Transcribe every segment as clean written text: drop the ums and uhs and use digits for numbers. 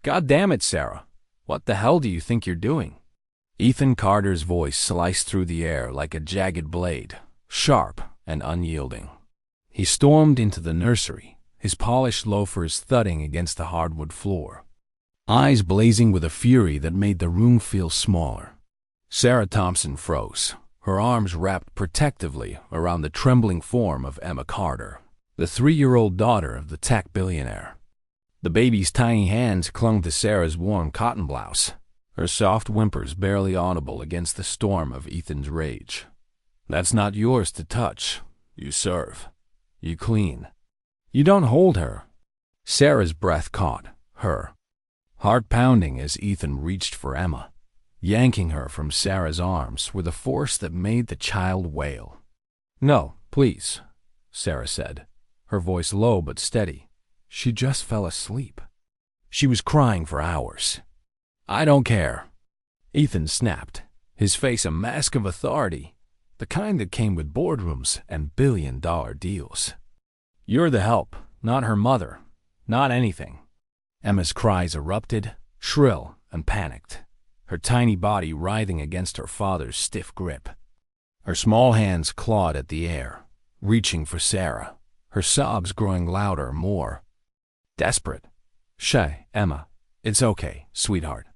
God damn it, Sarah. What the hell do you think you're doing? Ethan Carter's voice sliced through the air like a jagged blade, sharp and unyielding. He stormed into the nursery, his polished loafers thudding against the hardwood floor, eyes blazing with a fury that made the room feel smaller. Sarah Thompson froze, her arms wrapped protectively around the trembling form of Emma Carter, the 3-year-old daughter of the tech billionaire. The baby's tiny hands clung to Sarah's warm cotton blouse, her soft whimpers barely audible against the storm of Ethan's rage. That's not yours to touch. You serve. You clean. You don't hold her. Sarah's breath caught her, heart pounding as Ethan reached for Emma, yanking her from Sarah's arms with a force that made the child wail. No, please, Sarah said, her voice low but steady. She just fell asleep. She was crying for hours. I don't care. Ethan snapped, his face a mask of authority, the kind that came with boardrooms and billion-dollar deals. You're the help, not her mother, not anything. Emma's cries erupted, shrill and panicked, her tiny body writhing against her father's stiff grip. Her small hands clawed at the air, reaching for Sarah, her sobs growing louder, more desperate. Shy, Emma. It's okay, sweetheart,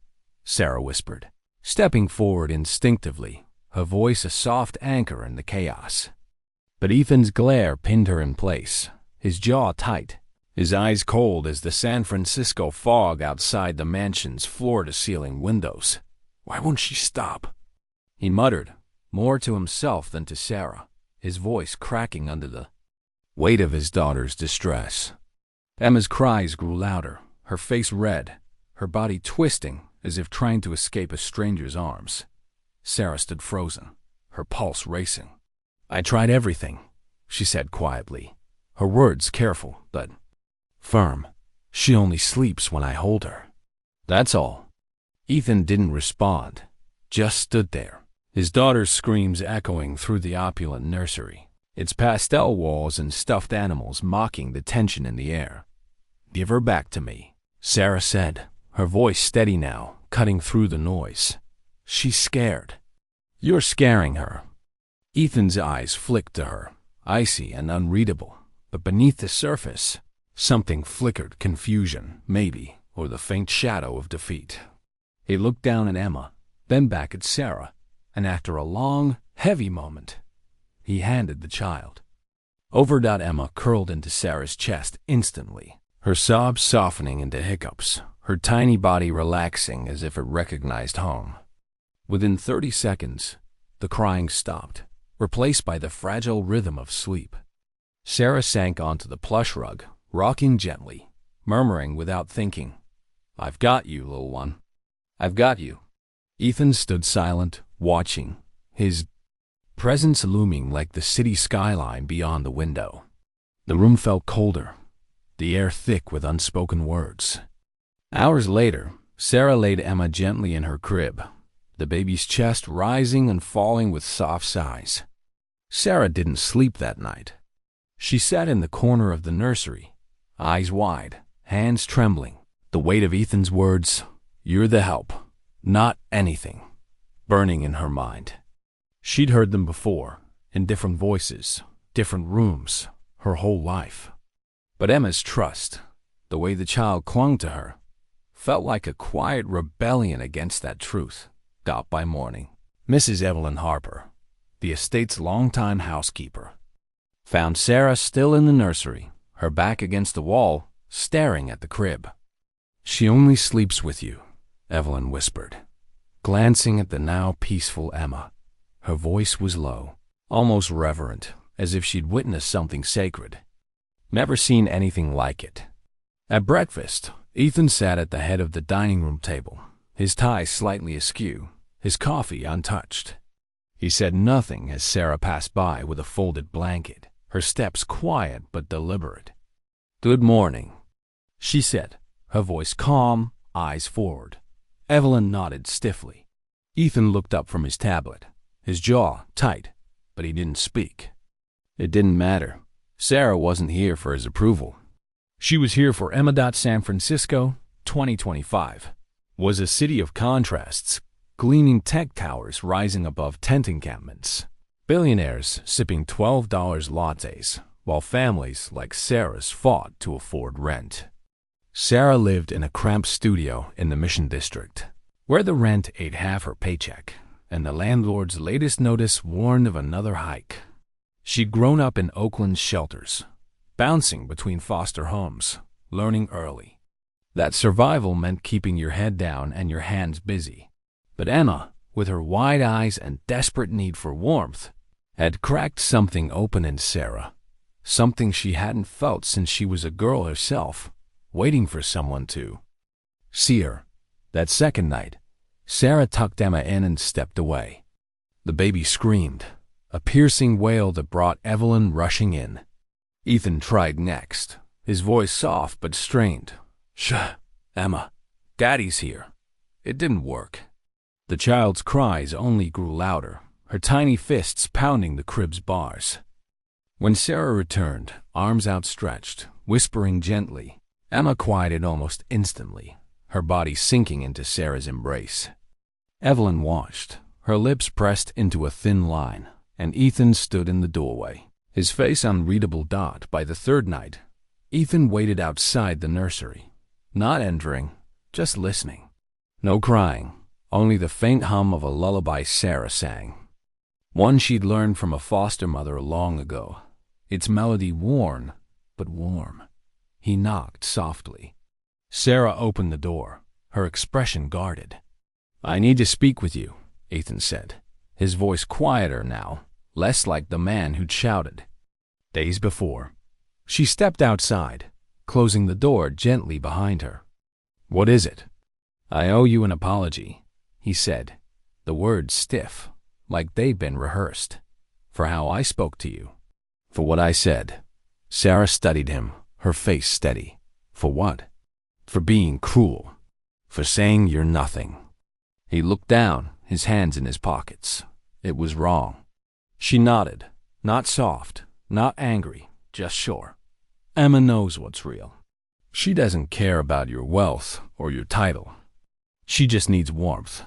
Sarah whispered, stepping forward instinctively, her voice a soft anchor in the chaos. But Ethan's glare pinned her in place, his jaw tight, his eyes cold as the San Francisco fog outside the mansion's floor-to-ceiling windows. Why won't she stop? He muttered, more to himself than to Sarah, his voice cracking under the weight of his daughter's distress. Emma's cries grew louder, her face red, her body twisting as if trying to escape a stranger's arms. Sarah stood frozen, her pulse racing. I tried everything, she said quietly, her words careful but firm. She only sleeps when I hold her. That's all. Ethan didn't respond, just stood there, his daughter's screams echoing through the opulent nursery, its pastel walls and stuffed animals mocking the tension in the air. Give her back to me, Sarah said, her voice steady now, cutting through the noise. She's scared. You're scaring her. Ethan's eyes flicked to her, icy and unreadable, but beneath the surface, something flickered, confusion, maybe, or the faint shadow of defeat. He looked down at Emma, then back at Sarah, and after a long, heavy moment, he handed the child. Emma curled into Sarah's chest instantly, her sobs softening into hiccups, her tiny body relaxing as if it recognized home. Within 30 seconds, the crying stopped, replaced by the fragile rhythm of sleep. Sarah sank onto the plush rug, rocking gently, murmuring without thinking, I've got you, little one. I've got you. Ethan stood silent, watching, his presence looming like the city skyline beyond the window. The room felt colder, the air thick with unspoken words. Hours later, Sarah laid Emma gently in her crib, the baby's chest rising and falling with soft sighs. Sarah didn't sleep that night. She sat in the corner of the nursery, eyes wide, hands trembling, the weight of Ethan's words, "You're the help, not anything," burning in her mind. She'd heard them before, in different voices, different rooms, her whole life. But Emma's trust, the way the child clung to her, felt like a quiet rebellion against that truth. Got by morning, Mrs. Evelyn Harper, the estate's longtime housekeeper, found Sarah still in the nursery, her back against the wall, staring at the crib. "She only sleeps with you," Evelyn whispered, glancing at the now peaceful Emma. Her voice was low, almost reverent, as if she'd witnessed something sacred. Never seen anything like it. At breakfast, Ethan sat at the head of the dining room table, his tie slightly askew, his coffee untouched. He said nothing as Sarah passed by with a folded blanket, her steps quiet but deliberate. "Good morning," she said, her voice calm, eyes forward. Evelyn nodded stiffly. Ethan looked up from his tablet, his jaw tight, but he didn't speak. It didn't matter. Sarah wasn't here for his approval. She was here for Emma. San Francisco, 2025, was a city of contrasts, gleaming tech towers rising above tent encampments, billionaires sipping $12 lattes, while families like Sarah's fought to afford rent. Sarah lived in a cramped studio in the Mission District, where the rent ate half her paycheck, and the landlord's latest notice warned of another hike. She'd grown up in Oakland's shelters, bouncing between foster homes, learning early that survival meant keeping your head down and your hands busy. But Emma, with her wide eyes and desperate need for warmth, had cracked something open in Sarah, something she hadn't felt since she was a girl herself, waiting for someone to see her. That second night, Sarah tucked Emma in and stepped away. The baby screamed, a piercing wail that brought Evelyn rushing in. Ethan tried next, his voice soft but strained. "Shh, Emma, Daddy's here." It didn't work. The child's cries only grew louder, her tiny fists pounding the crib's bars. When Sarah returned, arms outstretched, whispering gently, Emma quieted almost instantly, her body sinking into Sarah's embrace. Evelyn watched, her lips pressed into a thin line, and Ethan stood in the doorway, his face unreadable. By the third night, Ethan waited outside the nursery, not entering, just listening. No crying, only the faint hum of a lullaby Sarah sang, one she'd learned from a foster mother long ago, its melody worn but warm. He knocked softly. Sarah opened the door, her expression guarded. "I need to speak with you," Ethan said, his voice quieter now, less like the man who'd shouted days before. She stepped outside, closing the door gently behind her. "What is it?" "I owe you an apology," he said, the words stiff, like they'd been rehearsed. "For how I spoke to you." "For what I said." Sarah studied him, her face steady. "For what?" "For being cruel. For saying you're nothing." He looked down, his hands in his pockets. It was wrong. She nodded, not soft, not angry, just sure. "Emma knows what's real. She doesn't care about your wealth or your title. She just needs warmth."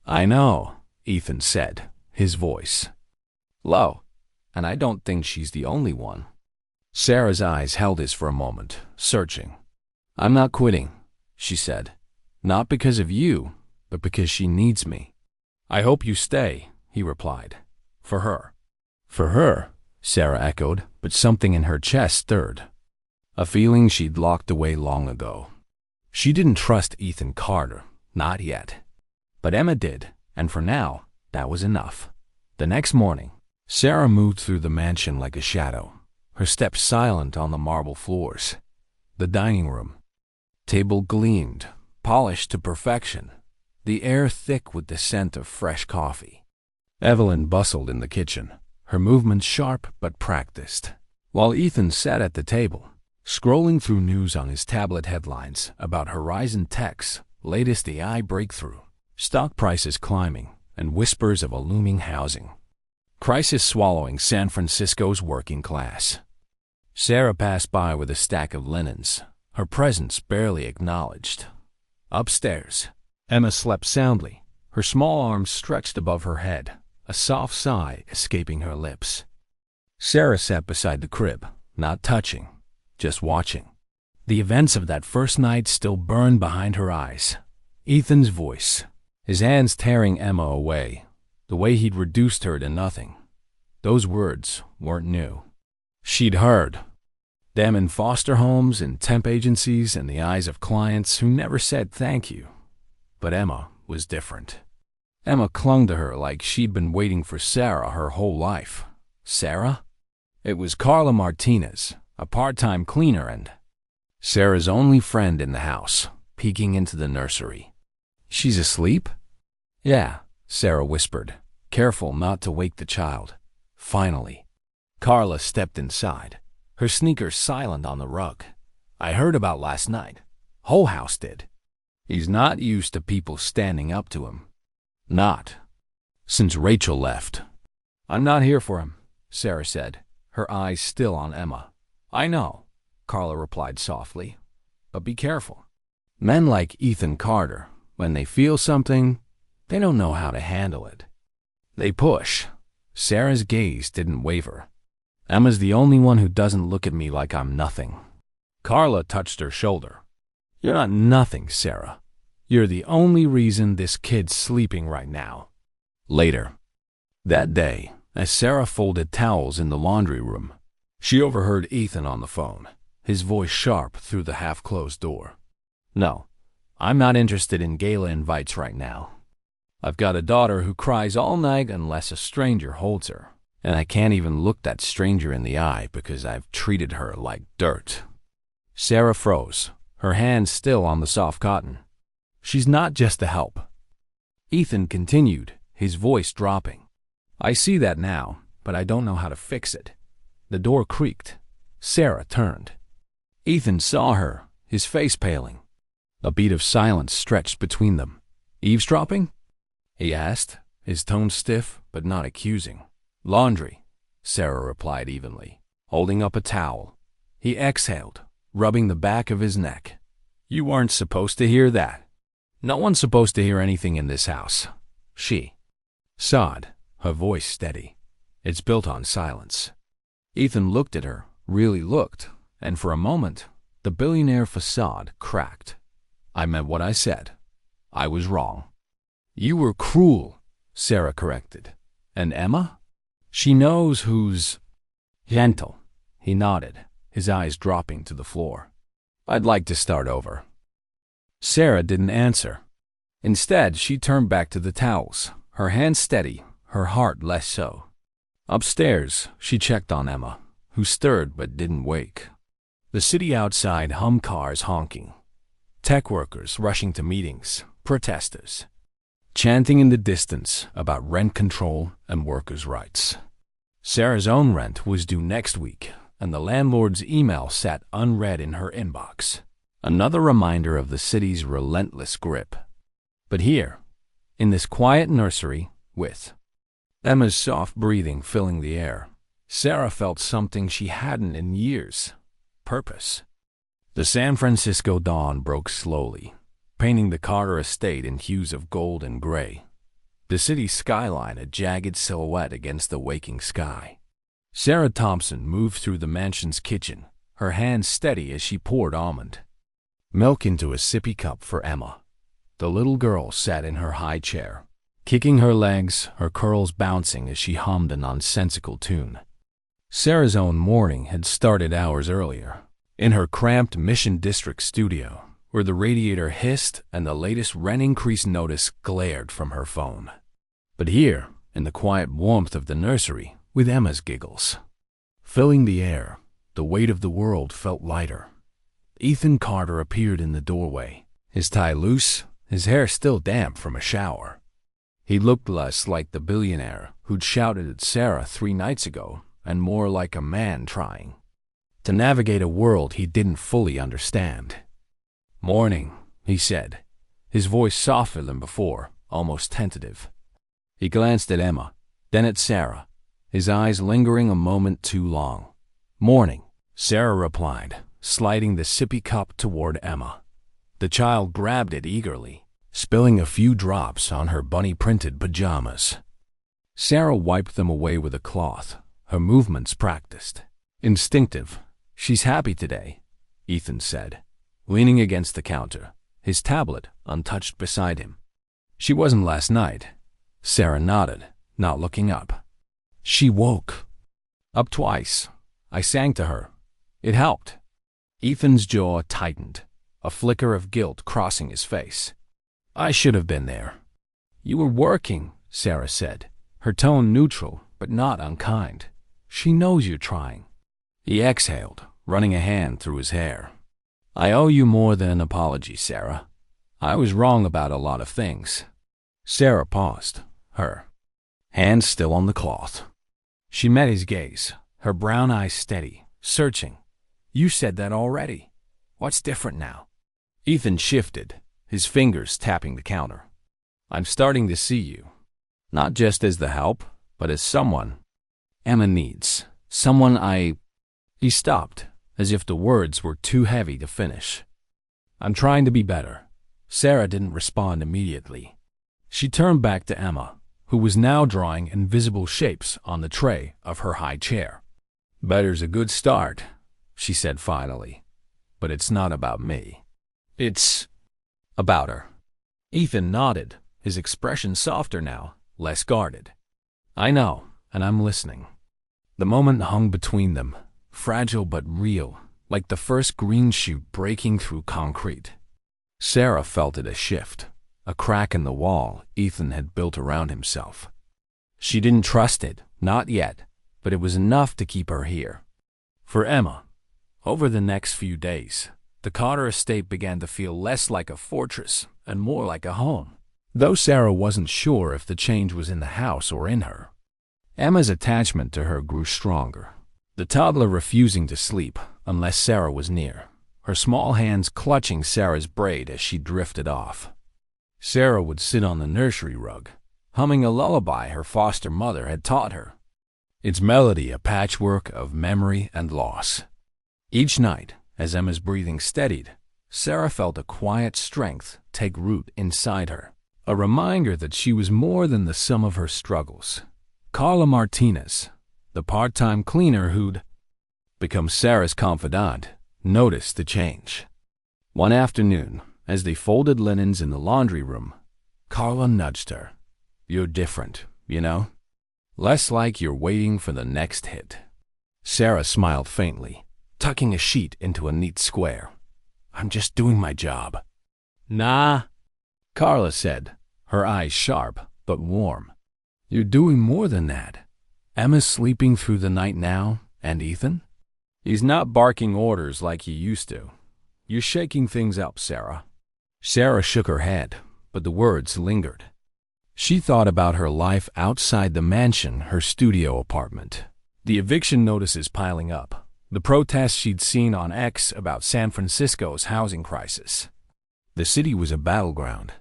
"I know," Ethan said, his voice low, "and I don't think she's the only one." Sarah's eyes held his for a moment, searching. "I'm not quitting," she said. "Not because of you, but because she needs me." "I hope you stay," he replied. "For her." "For her," Sarah echoed, but something in her chest stirred. A feeling she'd locked away long ago. She didn't trust Ethan Carter, not yet. But Emma did, and for now, that was enough. The next morning, Sarah moved through the mansion like a shadow, her steps silent on the marble floors. The dining room table gleamed, polished to perfection, the air thick with the scent of fresh coffee. Evelyn bustled in the kitchen, her movements sharp but practiced, while Ethan sat at the table, scrolling through news on his tablet headlines about Horizon Tech's latest AI breakthrough, stock prices climbing, and whispers of a looming housing crisis swallowing San Francisco's working class. Sarah passed by with a stack of linens, her presence barely acknowledged. Upstairs, Emma slept soundly, her small arms stretched above her head, a soft sigh escaping her lips. Sarah sat beside the crib, not touching, just watching. The events of that first night still burned behind her eyes. Ethan's voice, his hands tearing Emma away, the way he'd reduced her to nothing. Those words weren't new. She'd heard them in foster homes, in temp agencies, in the eyes of clients who never said thank you. But Emma was different. Emma clung to her like she'd been waiting for Sarah her whole life. Sarah? It was Carla Martinez, a part-time cleaner and Sarah's only friend in the house, peeking into the nursery. "She's asleep?" "Yeah," Sarah whispered, careful not to wake the child. Finally, Carla stepped inside, her sneakers silent on the rug. "I heard about last night. Whole house did." He's not used to people standing up to him. Not since Rachel left. "I'm not here for him," Sarah said, her eyes still on Emma. "I know," Carla replied softly, "but be careful." Men like Ethan Carter, when they feel something, they don't know how to handle it. They push. Sarah's gaze didn't waver. Emma's the only one who doesn't look at me like I'm nothing. Carla touched her shoulder. You're not nothing, Sarah. You're the only reason this kid's sleeping right now. Later. That day, as Sarah folded towels in the laundry room, she overheard Ethan on the phone, his voice sharp through the half-closed door. No, I'm not interested in gala invites right now. I've got a daughter who cries all night unless a stranger holds her, and I can't even look that stranger in the eye because I've treated her like dirt. Sarah froze, her hands still on the soft cotton. She's not just a help. Ethan continued, his voice dropping. I see that now, but I don't know how to fix it. The door creaked. Sarah turned. Ethan saw her, his face paling. A beat of silence stretched between them. Eavesdropping? He asked, his tone stiff but not accusing. Laundry, Sarah replied evenly, holding up a towel. He exhaled, rubbing the back of his neck. You weren't supposed to hear that. No one's supposed to hear anything in this house. She sobbed, her voice steady. It's built on silence. Ethan looked at her, really looked, and for a moment, the billionaire facade cracked. I meant what I said. I was wrong. You were cruel, Sarah corrected. And Emma? She knows who's gentle. He nodded, his eyes dropping to the floor. I'd like to start over. Sarah didn't answer. Instead, she turned back to the towels, her hands steady, her heart less so. Upstairs, she checked on Emma, who stirred but didn't wake. The city outside hummed cars honking. Tech workers rushing to meetings, protesters, chanting in the distance about rent control and workers' rights. Sarah's own rent was due next week, and the landlord's email sat unread in her inbox. Another reminder of the city's relentless grip. But here, in this quiet nursery, with Emma's soft breathing filling the air, Sarah felt something she hadn't in years. Purpose. The San Francisco dawn broke slowly, painting the Carter estate in hues of gold and gray. The city's skyline a jagged silhouette against the waking sky. Sarah Thompson moved through the mansion's kitchen, her hands steady as she poured almond milk into a sippy cup for Emma. The little girl sat in her high chair, kicking her legs, her curls bouncing as she hummed a nonsensical tune. Sarah's own morning had started hours earlier, in her cramped Mission District studio, where the radiator hissed and the latest rent increase notice glared from her phone. But here, in the quiet warmth of the nursery, with Emma's giggles filling the air, the weight of the world felt lighter. Ethan Carter appeared in the doorway, his tie loose, his hair still damp from a shower. He looked less like the billionaire who'd shouted at Sarah 3 nights ago and more like a man trying to navigate a world he didn't fully understand. Morning, he said, his voice softer than before, almost tentative. He glanced at Emma, then at Sarah, his eyes lingering a moment too long. Morning, Sarah replied, sliding the sippy cup toward Emma. The child grabbed it eagerly, spilling a few drops on her bunny-printed pajamas. Sarah wiped them away with a cloth, her movements practiced. Instinctive. She's happy today, Ethan said, leaning against the counter, his tablet untouched beside him. She wasn't last night. Sarah nodded, not looking up. She woke. Up twice. I sang to her. It helped. Ethan's jaw tightened, a flicker of guilt crossing his face. I should have been there. You were working, Sarah said, her tone neutral but not unkind. She knows you're trying. He exhaled, running a hand through his hair. I owe you more than an apology, Sarah. I was wrong about a lot of things. Sarah paused, her hands still on the cloth. She met his gaze, her brown eyes steady, searching. You said that already. What's different now? Ethan shifted, his fingers tapping the counter. I'm starting to see you, not just as the help, but as someone Emma needs. He stopped, as if the words were too heavy to finish. I'm trying to be better. Sarah didn't respond immediately. She turned back to Emma, who was now drawing invisible shapes on the tray of her high chair. Better's a good start, she said finally. But it's not about me. It's about her. Ethan nodded, his expression softer now, less guarded. I know, and I'm listening. The moment hung between them, fragile but real, like the first green shoot breaking through concrete. Sarah felt it a shift, a crack in the wall Ethan had built around himself. She didn't trust it, not yet, but it was enough to keep her here. For Emma, over the next few days, the Carter estate began to feel less like a fortress and more like a home, though Sarah wasn't sure if the change was in the house or in her. Emma's attachment to her grew stronger, the toddler refusing to sleep unless Sarah was near, her small hands clutching Sarah's braid as she drifted off. Sarah would sit on the nursery rug, humming a lullaby her foster mother had taught her, its melody a patchwork of memory and loss. Each night, as Emma's breathing steadied, Sarah felt a quiet strength take root inside her, a reminder that she was more than the sum of her struggles. Carla Martinez, the part-time cleaner who'd become Sarah's confidant, noticed the change. One afternoon, as they folded linens in the laundry room, Carla nudged her. You're different, you know? Less like you're waiting for the next hit. Sarah smiled faintly, tucking a sheet into a neat square. I'm just doing my job. Nah, Carla said, her eyes sharp but warm. You're doing more than that. Emma's sleeping through the night now, and Ethan? He's not barking orders like he used to. You're shaking things up, Sarah. Sarah shook her head, but the words lingered. She thought about her life outside the mansion, her studio apartment. The eviction notices piling up, the protests she'd seen on X about San Francisco's housing crisis. The city was a battleground.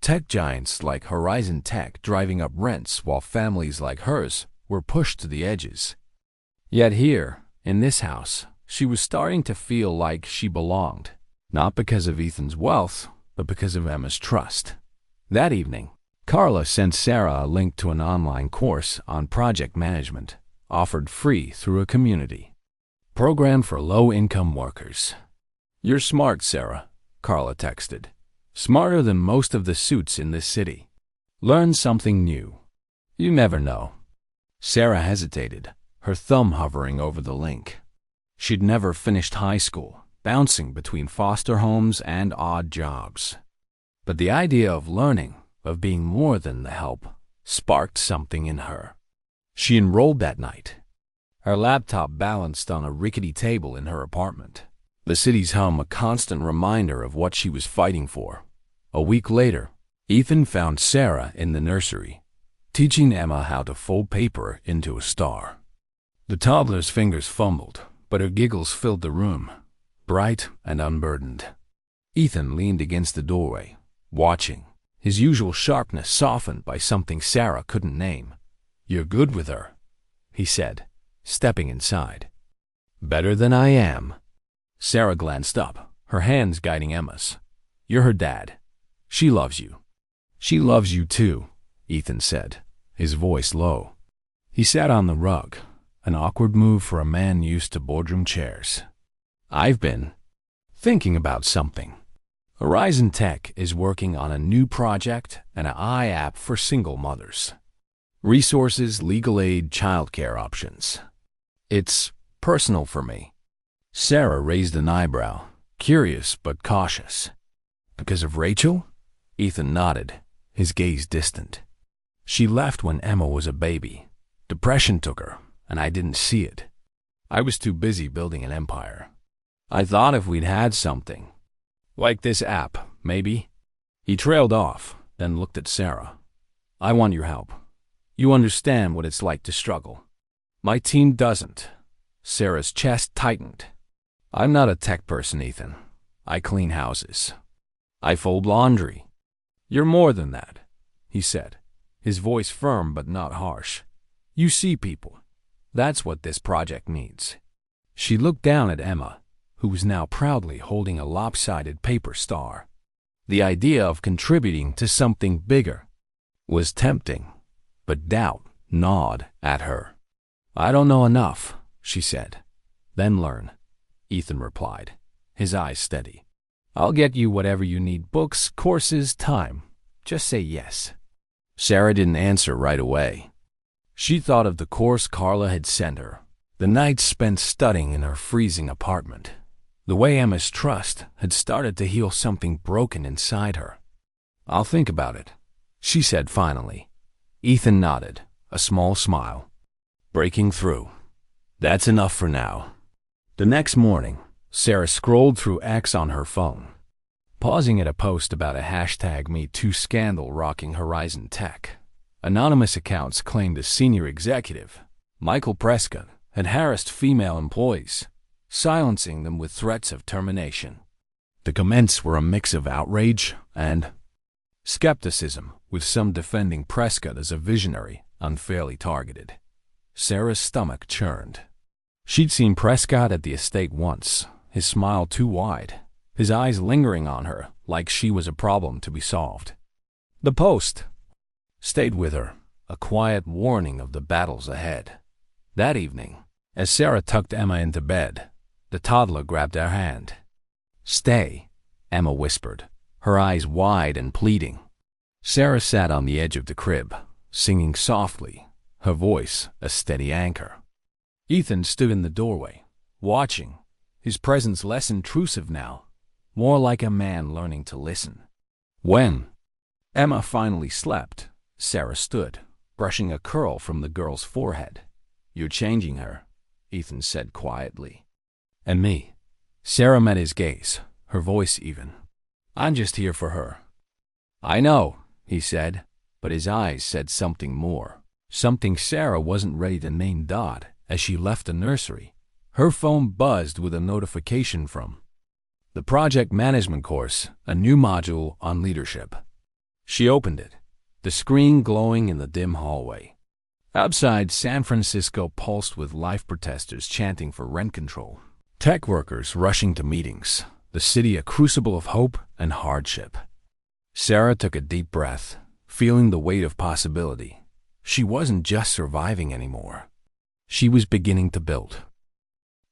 Tech giants like Horizon Tech driving up rents while families like hers were pushed to the edges. Yet here, in this house, she was starting to feel like she belonged, not because of Ethan's wealth, but because of Emma's trust. That evening, Carla sent Sarah a link to an online course on project management, offered free through a community program for low-income workers. You're smart, Sarah, Carla texted. Smarter than most of the suits in this city. Learn something new. You never know. Sarah hesitated, her thumb hovering over the link. She'd never finished high school, bouncing between foster homes and odd jobs. But the idea of learning, of being more than the help, sparked something in her. She enrolled that night. Her laptop balanced on a rickety table in her apartment, the city's hum a constant reminder of what she was fighting for. A week later, Ethan found Sarah in the nursery, teaching Emma how to fold paper into a star. The toddler's fingers fumbled, but her giggles filled the room, bright and unburdened. Ethan leaned against the doorway, watching, his usual sharpness softened by something Sarah couldn't name. You're good with her, he said, stepping inside. Better than I am. Sarah glanced up, her hands guiding Emma's. You're her dad. She loves you. She loves you too, Ethan said, his voice low. He sat on the rug, an awkward move for a man used to boardroom chairs. I've been thinking about something. Horizon Tech is working on a new project and an app for single mothers. Resources, legal aid, childcare options. It's personal for me. Sarah raised an eyebrow, curious but cautious. Because of Rachel? Ethan nodded, his gaze distant. She left when Emma was a baby. Depression took her, and I didn't see it. I was too busy building an empire. I thought if we'd had something, like this app, maybe. He trailed off, then looked at Sarah. I want your help. You understand what it's like to struggle. My team doesn't. Sarah's chest tightened. I'm not a tech person, Ethan. I clean houses. I fold laundry. You're more than that, he said, his voice firm but not harsh. You see people. That's what this project needs. She looked down at Emma, who was now proudly holding a lopsided paper star. The idea of contributing to something bigger was tempting, but doubt gnawed at her. "I don't know enough," she said. "Then learn," Ethan replied, his eyes steady. "I'll get you whatever you need, books, courses, time. Just say yes." Sarah didn't answer right away. She thought of the course Carla had sent her, the nights spent studying in her freezing apartment, the way Emma's trust had started to heal something broken inside her. "I'll think about it," she said finally. Ethan nodded, a small smile. Breaking through. "That's enough for now." The next morning, Sarah scrolled through X on her phone, pausing at a post about a #MeToo scandal rocking Horizon Tech. Anonymous accounts claimed a senior executive, Michael Prescott, had harassed female employees, silencing them with threats of termination. The comments were a mix of outrage and skepticism, with some defending Prescott as a visionary unfairly targeted. Sarah's stomach churned. She'd seen Prescott at the estate once, his smile too wide, his eyes lingering on her like she was a problem to be solved. The post stayed with her, a quiet warning of the battles ahead. That evening, as Sarah tucked Emma into bed, the toddler grabbed her hand. "Stay," Emma whispered, her eyes wide and pleading. Sarah sat on the edge of the crib, singing softly, her voice a steady anchor. Ethan stood in the doorway, watching, his presence less intrusive now, more like a man learning to listen. When Emma finally slept, Sarah stood, brushing a curl from the girl's forehead. "You're changing her," Ethan said quietly. "And me?" Sarah met his gaze, her voice even. "I'm just here for her." "I know," he said, but his eyes said something more, something Sarah wasn't ready to name. As she left the nursery, her phone buzzed with a notification from the project management course, a new module on leadership. She opened it, the screen glowing in the dim hallway. Outside, San Francisco pulsed with life protesters chanting for rent control, tech workers rushing to meetings, the city a crucible of hope and hardship. Sarah took a deep breath, feeling the weight of possibility. She wasn't just surviving anymore. She was beginning to build.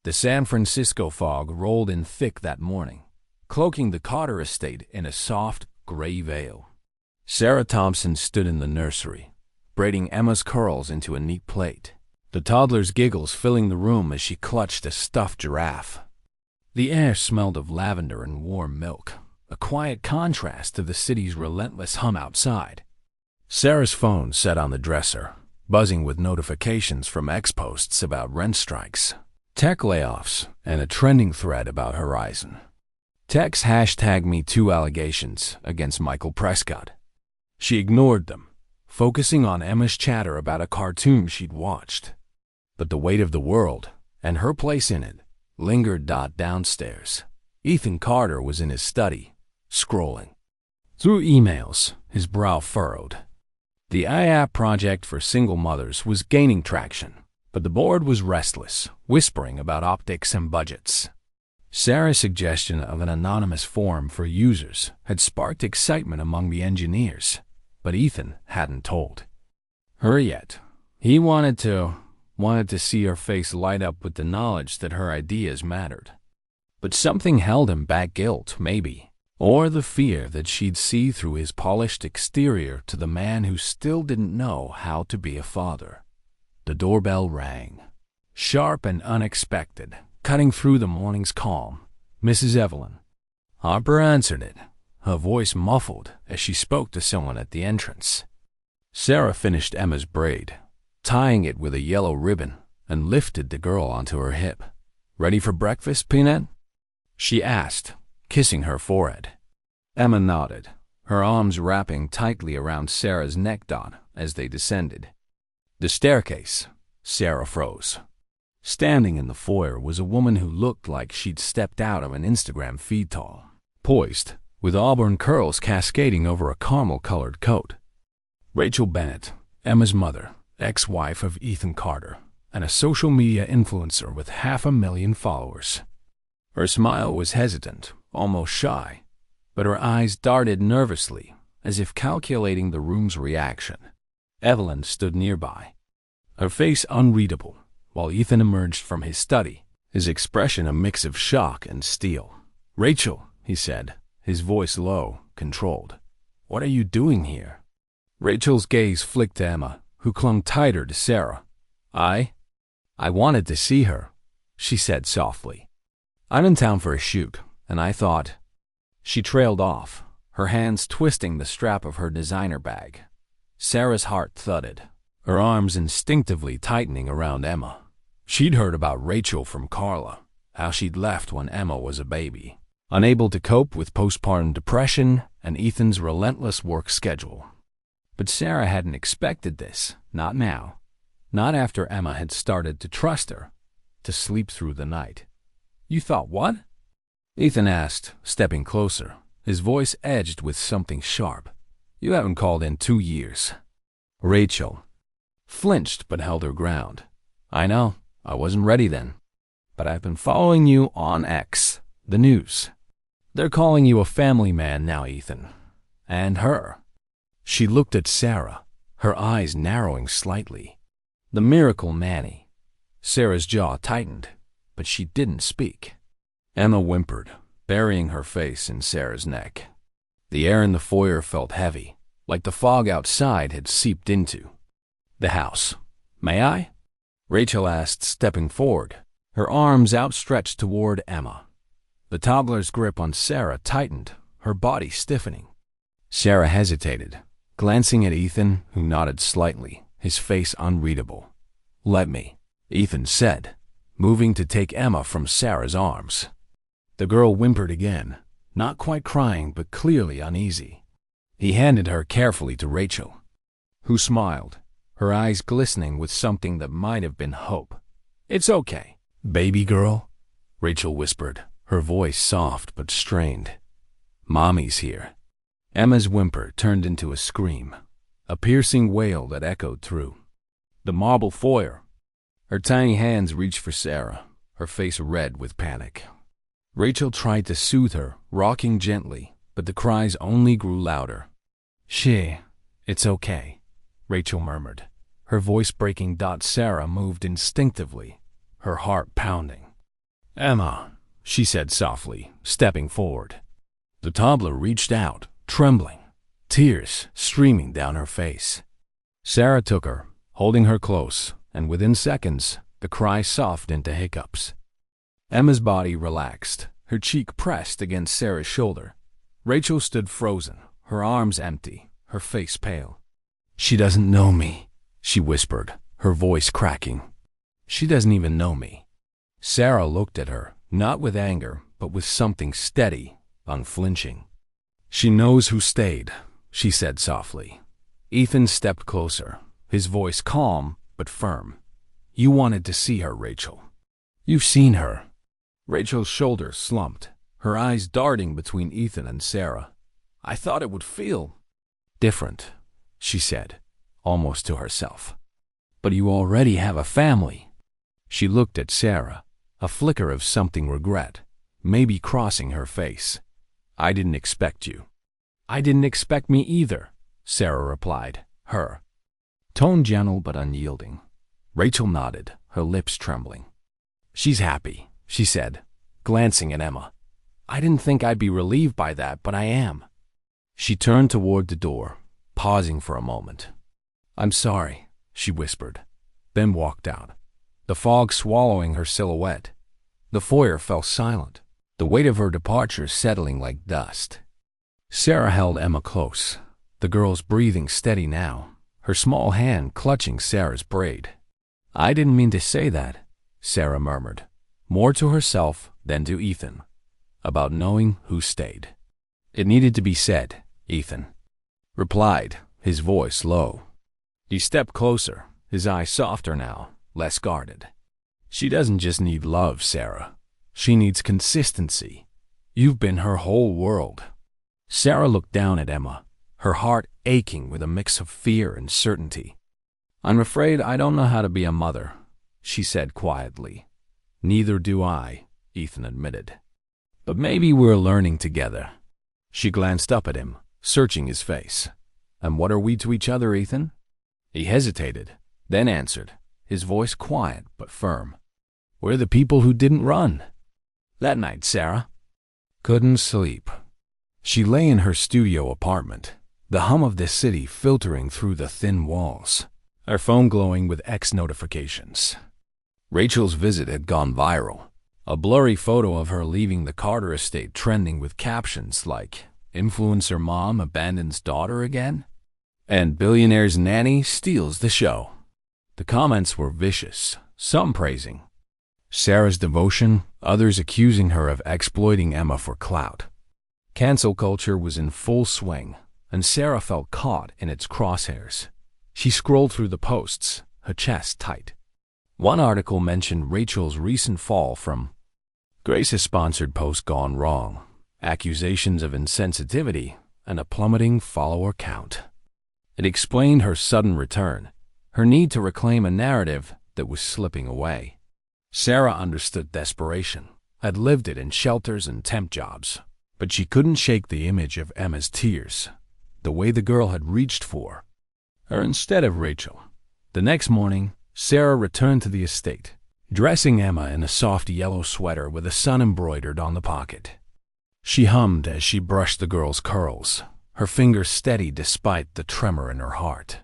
The San Francisco fog rolled in thick that morning, cloaking the Carter estate in a soft, gray veil. Sarah Thompson stood in the nursery, braiding Emma's curls into a neat plait, the toddler's giggles filling the room as she clutched a stuffed giraffe. The air smelled of lavender and warm milk, a quiet contrast to the city's relentless hum outside. Sarah's phone sat on the dresser, buzzing with notifications from X-posts about rent strikes, tech layoffs, and a trending thread about Horizon Tech's #MeToo allegations against Michael Prescott. She ignored them, focusing on Emma's chatter about a cartoon she'd watched. But the weight of the world, and her place in it, lingered. Downstairs, Ethan Carter was in his study, scrolling through emails, his brow furrowed. The IAP project for single mothers was gaining traction, but the board was restless, whispering about optics and budgets. Sarah's suggestion of an anonymous forum for users had sparked excitement among the engineers, but Ethan hadn't told her yet. He wanted to see her face light up with the knowledge that her ideas mattered. But something held him back, guilt, maybe, or the fear that she'd see through his polished exterior to the man who still didn't know how to be a father. The doorbell rang, sharp and unexpected, cutting through the morning's calm. Mrs. Evelyn Harper answered it, her voice muffled as she spoke to someone at the entrance. Sarah finished Emma's braid, tying it with a yellow ribbon, and lifted the girl onto her hip. "Ready for breakfast, Peanut?" she asked, kissing her forehead. Emma nodded, her arms wrapping tightly around Sarah's neck. As they descended the staircase, Sarah froze. Standing in the foyer was a woman who looked like she'd stepped out of an Instagram feed, tall, poised, with auburn curls cascading over a caramel-colored coat. Rachel Bennett, Emma's mother, ex-wife of Ethan Carter, and a social media influencer with 500,000 followers. Her smile was hesitant, almost shy, but her eyes darted nervously, as if calculating the room's reaction. Evelyn stood nearby, her face unreadable, while Ethan emerged from his study, his expression a mix of shock and steel. "Rachel," he said, his voice low, controlled. "What are you doing here?" Rachel's gaze flicked to Emma, who clung tighter to Sarah. I wanted to see her," she said softly. "I'm in town for a shoot, and I thought—" She trailed off, her hands twisting the strap of her designer bag. Sarah's heart thudded, her arms instinctively tightening around Emma. She'd heard about Rachel from Carla, how she'd left when Emma was a baby, unable to cope with postpartum depression and Ethan's relentless work schedule. But Sarah hadn't expected this, not now. Not after Emma had started to trust her, to sleep through the night. "You thought what?" Ethan asked, stepping closer, his voice edged with something sharp. "You haven't called in 2 years." Rachel flinched but held her ground. "I know, I wasn't ready then. But I've been following you on X, the news. They're calling you a family man now, Ethan. And her." She looked at Sarah, her eyes narrowing slightly. "The miracle Manny." Sarah's jaw tightened, but she didn't speak. Emma whimpered, burying her face in Sarah's neck. The air in the foyer felt heavy, like the fog outside had seeped into the house. "May I?" Rachel asked, stepping forward, her arms outstretched toward Emma. The toddler's grip on Sarah tightened, her body stiffening. Sarah hesitated, glancing at Ethan, who nodded slightly, his face unreadable. "Let me," Ethan said, moving to take Emma from Sarah's arms. The girl whimpered again, not quite crying but clearly uneasy. He handed her carefully to Rachel, who smiled, her eyes glistening with something that might have been hope. "It's okay, baby girl," Rachel whispered, her voice soft but strained. "Mommy's here." Emma's whimper turned into a scream, a piercing wail that echoed through the marble foyer. Her tiny hands reached for Sarah, her face red with panic. Rachel tried to soothe her, rocking gently, but the cries only grew louder. It's okay," Rachel murmured, her voice breaking. Sarah moved instinctively, her heart pounding. "Emma," she said softly, stepping forward. The toddler reached out, trembling, tears streaming down her face. Sarah took her, holding her close, and within seconds, the cry softened into hiccups. Emma's body relaxed, her cheek pressed against Sarah's shoulder. Rachel stood frozen, her arms empty, her face pale. "She doesn't know me," she whispered, her voice cracking. "She doesn't even know me." Sarah looked at her, not with anger, but with something steady, unflinching. "She knows who stayed," she said softly. Ethan stepped closer, his voice calm but firm. "You wanted to see her, Rachel. You've seen her." Rachel's shoulders slumped, her eyes darting between Ethan and Sarah. "I thought it would feel different," she said, almost to herself. "But you already have a family." She looked at Sarah, a flicker of something regret, maybe crossing her face. "I didn't expect you." "I didn't expect me either," Sarah replied, her tone gentle but unyielding. Rachel nodded, her lips trembling. "She's happy," she said, glancing at Emma. "I didn't think I'd be relieved by that, but I am." She turned toward the door, pausing for a moment. "I'm sorry," she whispered, then walked out, the fog swallowing her silhouette. The foyer fell silent, the weight of her departure settling like dust. Sarah held Emma close, the girl's breathing steady now, her small hand clutching Sarah's braid. "I didn't mean to say that," Sarah murmured, more to herself than to Ethan, about knowing who stayed. "It needed to be said," Ethan replied, his voice low. He stepped closer, his eyes softer now, less guarded. "She doesn't just need love, Sarah. She needs consistency. You've been her whole world." Sarah looked down at Emma, her heart aching with a mix of fear and certainty. "I'm afraid I don't know how to be a mother," she said quietly. "Neither do I," Ethan admitted. But maybe we're learning together. She glanced up at him, searching his face. And what are we to each other, Ethan? He hesitated, then answered, his voice quiet but firm. We're the people who didn't run. That night, Sarah couldn't sleep. She lay in her studio apartment, the hum of the city filtering through the thin walls, her phone glowing with X notifications. Rachel's visit had gone viral. A blurry photo of her leaving the Carter estate trending with captions like, "Influencer mom abandons daughter again?" and "Billionaire's nanny steals the show." The comments were vicious, some praising Sarah's devotion, others accusing her of exploiting Emma for clout. Cancel culture was in full swing, and Sarah felt caught in its crosshairs. She scrolled through the posts, her chest tight. One article mentioned Rachel's recent fall from Grace's sponsored post gone wrong, accusations of insensitivity, and a plummeting follower count. It explained her sudden return, her need to reclaim a narrative that was slipping away. Sarah understood desperation, had lived it in shelters and temp jobs, but she couldn't shake the image of Emma's tears, the way the girl had reached for her instead of Rachel. The next morning, Sarah returned to the estate, dressing Emma in a soft yellow sweater with a sun embroidered on the pocket. She hummed as she brushed the girl's curls, her fingers steady despite the tremor in her heart.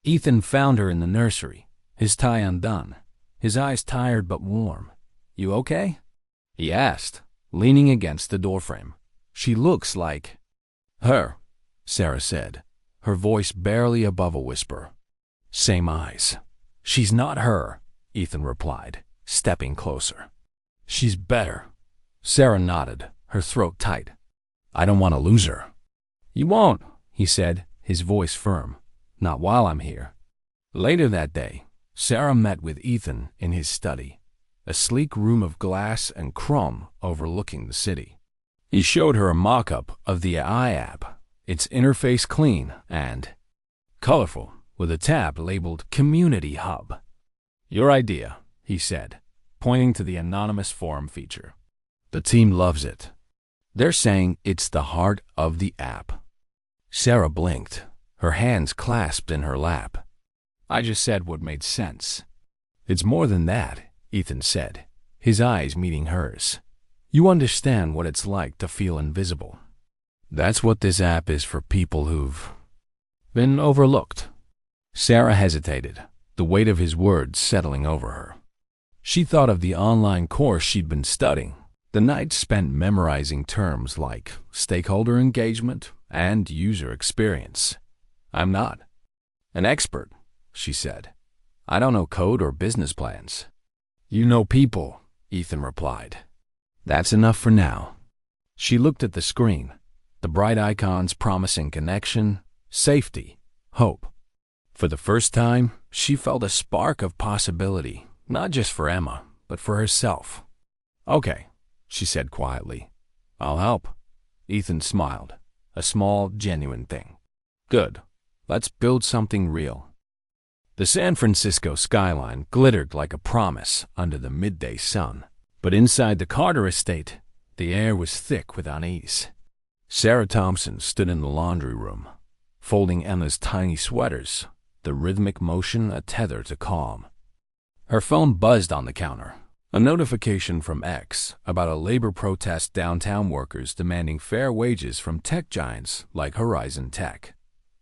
Ethan found her in the nursery, his tie undone, his eyes tired but warm. "You okay?" he asked, leaning against the doorframe. "She looks like her," Sarah said, her voice barely above a whisper. "Same eyes." "She's not her," Ethan replied, stepping closer. "She's better." Sarah nodded, her throat tight. "I don't want to lose her." "You won't," he said, his voice firm. "Not while I'm here." Later that day, Sarah met with Ethan in his study, a sleek room of glass and chrome overlooking the city. He showed her a mock-up of the AI app, its interface clean and colorful, with a tab labeled Community Hub. "Your idea," he said, pointing to the anonymous forum feature. "The team loves it. They're saying it's the heart of the app." Sarah blinked, her hands clasped in her lap. "I just said what made sense." "It's more than that," Ethan said, his eyes meeting hers. "You understand what it's like to feel invisible. That's what this app is for people who've been overlooked." Sarah hesitated, the weight of his words settling over her. She thought of the online course she'd been studying, the nights spent memorizing terms like stakeholder engagement and user experience. "I'm not an expert," she said. "I don't know code or business plans." "You know people," Ethan replied. "That's enough for now." She looked at the screen, the bright icons promising connection, safety, hope. For the first time, she felt a spark of possibility, not just for Emma, but for herself. "Okay," she said quietly. "I'll help." Ethan smiled, a small, genuine thing. "Good. Let's build something real." The San Francisco skyline glittered like a promise under the midday sun, but inside the Carter estate, the air was thick with unease. Sarah Thompson stood in the laundry room, folding Emma's tiny sweaters, the rhythmic motion a tether to calm. Her phone buzzed on the counter, a notification from X about a labor protest downtown, workers demanding fair wages from tech giants like Horizon Tech.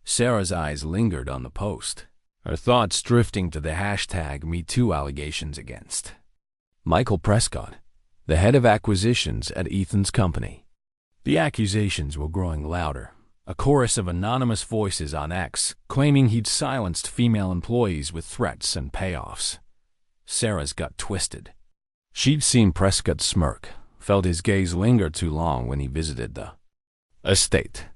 Sarah's eyes lingered on the post, her thoughts drifting to the hashtag #MeToo allegations against Michael Prescott, the head of acquisitions at Ethan's company. The accusations were growing louder, a chorus of anonymous voices on X claiming he'd silenced female employees with threats and payoffs. Sarah's gut twisted. She'd seen Prescott smirk, felt his gaze linger too long when he visited the estate.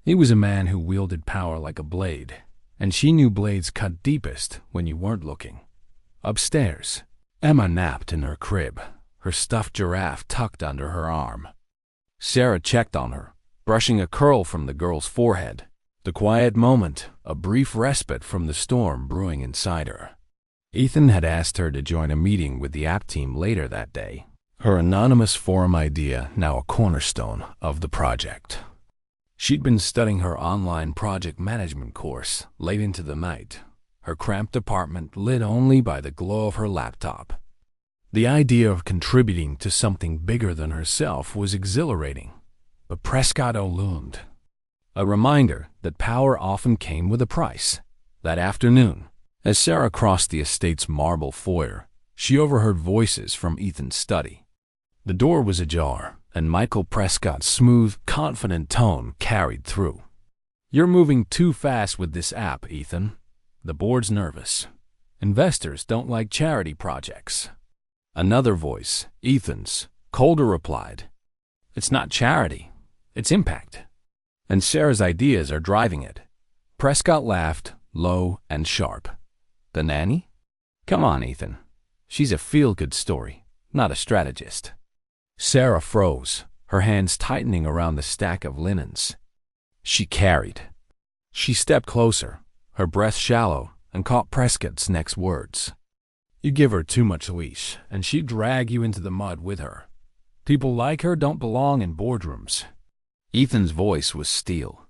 He was a man who wielded power like a blade, and she knew blades cut deepest when you weren't looking. Upstairs, Emma napped in her crib, her stuffed giraffe tucked under her arm. Sarah checked on her, brushing a curl from the girl's forehead. The quiet moment, a brief respite from the storm brewing inside her. Ethan had asked her to join a meeting with the app team later that day, her anonymous forum idea now a cornerstone of the project. She'd been studying her online project management course late into the night, her cramped apartment lit only by the glow of her laptop. The idea of contributing to something bigger than herself was exhilarating, but Prescott loomed. A reminder that power often came with a price. That afternoon, as Sarah crossed the estate's marble foyer, she overheard voices from Ethan's study. The door was ajar, and Michael Prescott's smooth, confident tone carried through. "You're moving too fast with this app, Ethan. The board's nervous. Investors don't like charity projects." Another voice, Ethan's, colder, replied, "It's not charity, it's impact. And Sarah's ideas are driving it." Prescott laughed, low and sharp. "The nanny? Come on, Ethan. She's a feel-good story, not a strategist." Sarah froze, her hands tightening around the stack of linens she carried. She stepped closer, her breath shallow, and caught Prescott's next words. "You give her too much leash, and she'd drag you into the mud with her. People like her don't belong in boardrooms." Ethan's voice was steel.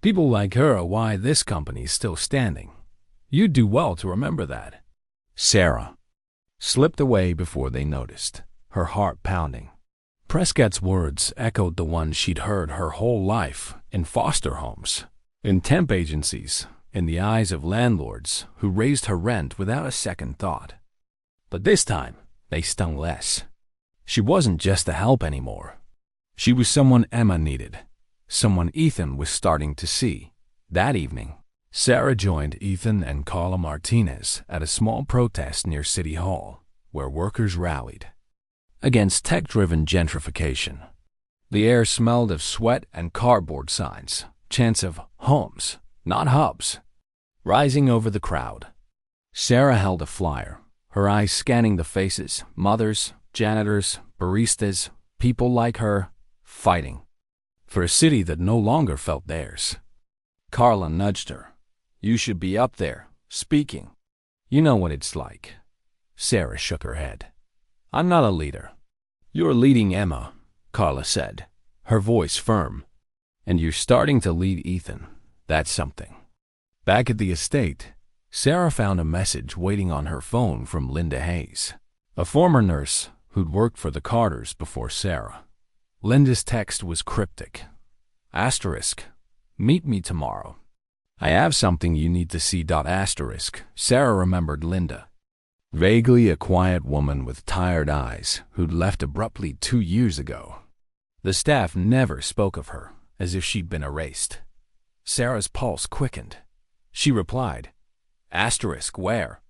"People like her are why this company's still standing. You'd do well to remember that." Sarah slipped away before they noticed, her heart pounding. Prescott's words echoed the ones she'd heard her whole life in foster homes, in temp agencies, in the eyes of landlords who raised her rent without a second thought. But this time, they stung less. She wasn't just a help anymore. She was someone Emma needed, someone Ethan was starting to see. That evening, Sarah joined Ethan and Carla Martinez at a small protest near City Hall, where workers rallied against tech-driven gentrification. The air smelled of sweat and cardboard signs, chants of homes, not hubs, rising over the crowd. Sarah held a flyer, her eyes scanning the faces, mothers, janitors, baristas, people like her, fighting for a city that no longer felt theirs. Carla nudged her. "You should be up there, speaking. You know what it's like." Sarah shook her head. "I'm not a leader." "You're leading Emma," Carla said, her voice firm. "And you're starting to lead Ethan. That's something." Back at the estate, Sarah found a message waiting on her phone from Linda Hayes, a former nurse who'd worked for the Carters before Sarah. Linda's text was cryptic. Asterisk, "Meet me tomorrow. I have something you need to see." Asterisk. Sarah remembered Linda. Vaguely a quiet woman with tired eyes who'd left abruptly 2 years ago. The staff never spoke of her, as if she'd been erased. Sarah's pulse quickened. She replied, "Asterisk, where?"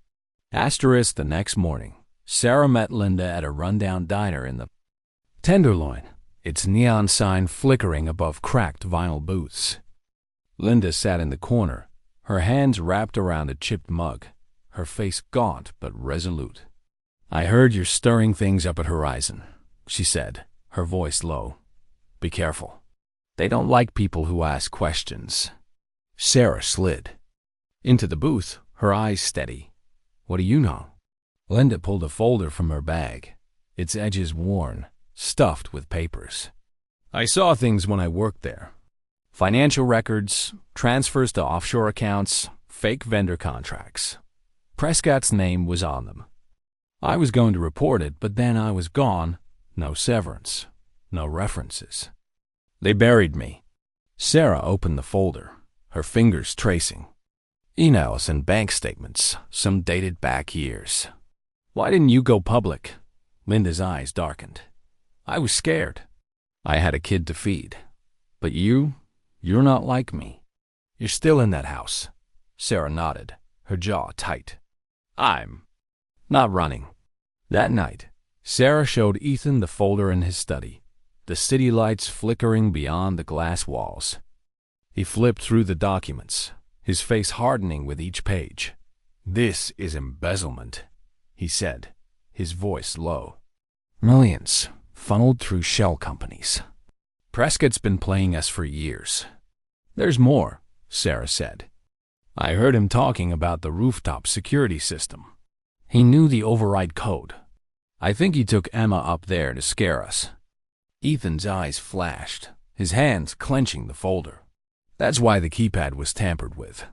Asterisk. The next morning, Sarah met Linda at a rundown diner in the Tenderloin, its neon sign flickering above cracked vinyl booths. Linda sat in the corner, her hands wrapped around a chipped mug, her face gaunt but resolute. "I heard you're stirring things up at Horizon," she said, her voice low. "Be careful. They don't like people who ask questions." Sarah slid into the booth, her eyes steady. "What do you know?" Linda pulled a folder from her bag, its edges worn, stuffed with papers. "I saw things when I worked there. Financial records, transfers to offshore accounts, fake vendor contracts. Prescott's name was on them. I was going to report it, but then I was gone. No severance, no references. They buried me." Sarah opened the folder, her fingers tracing emails and bank statements, some dated back years. "Why didn't you go public?" Linda's eyes darkened. "I was scared. I had a kid to feed. But you're not like me. You're still in that house." Sarah nodded, her jaw tight. "I'm not running." That night, Sarah showed Ethan the folder in his study, the city lights flickering beyond the glass walls. He flipped through the documents, his face hardening with each page. "This is embezzlement," he said, his voice low. "Millions funneled through shell companies. Prescott's been playing us for years." "There's more," Sarah said. "I heard him talking about the rooftop security system. He knew the override code. I think he took Emma up there to scare us. Ethan's eyes flashed, his hands clenching the folder. That's why the keypad was tampered with.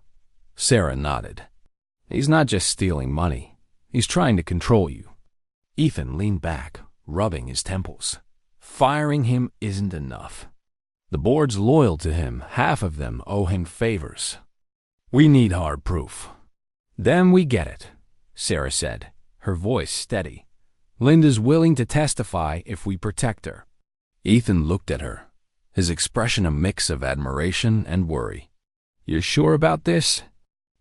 Sarah nodded. He's not just stealing money. He's trying to control you. Ethan leaned back, rubbing his temples. Firing him isn't enough. The board's loyal to him. Half of them owe him favors. We need hard proof. Then we get it, Sarah said, her voice steady. Linda's willing to testify if we protect her. Ethan looked at her, his expression a mix of admiration and worry. You're sure about this?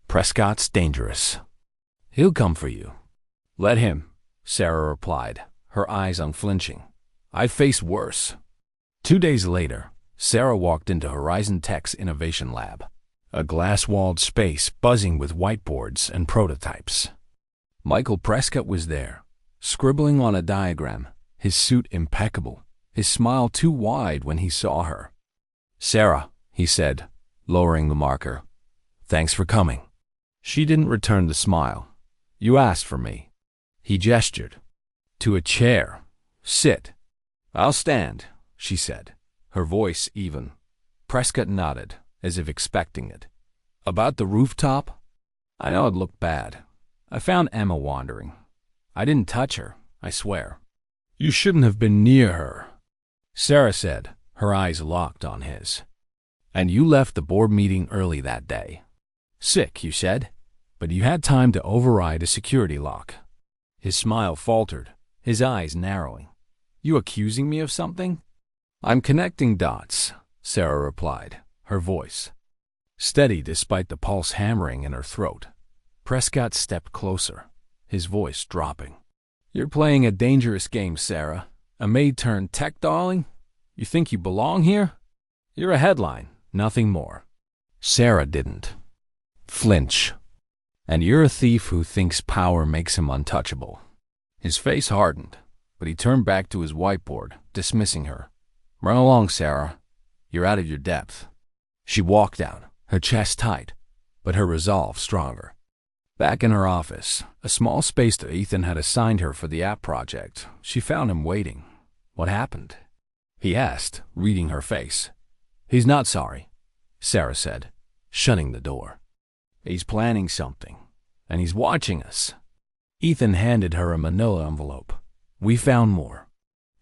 Prescott's dangerous. He'll come for you. Let him, Sarah replied, her eyes unflinching. I've faced worse. 2 days later, Sarah walked into Horizon Tech's Innovation Lab, a glass-walled space buzzing with whiteboards and prototypes. Michael Prescott was there, scribbling on a diagram, his suit impeccable, his smile too wide when he saw her. Sarah, he said, lowering the marker. Thanks for coming. She didn't return the smile. You asked for me. He gestured. To a chair. Sit. I'll stand, she said, her voice even. Prescott nodded, as if expecting it. About the rooftop? I know it looked bad. I found Emma wandering. I didn't touch her, I swear. You shouldn't have been near her, Sarah said, her eyes locked on his. And you left the board meeting early that day. Sick, you said, but you had time to override a security lock. His smile faltered, his eyes narrowing. You accusing me of something? I'm connecting dots, Sarah replied, her voice steady despite the pulse hammering in her throat. Prescott stepped closer, his voice dropping. You're playing a dangerous game, Sarah. A maid turned tech darling? You think you belong here? You're a headline, nothing more. Sarah didn't flinch. And you're a thief who thinks power makes him untouchable. His face hardened, but he turned back to his whiteboard, dismissing her. Run along, Sarah. You're out of your depth. She walked out, her chest tight, but her resolve stronger. Back in her office, a small space that Ethan had assigned her for the app project, she found him waiting. What happened? He asked, reading her face. He's not sorry, Sarah said, shutting the door. He's planning something, and he's watching us. Ethan handed her a manila envelope. We found more.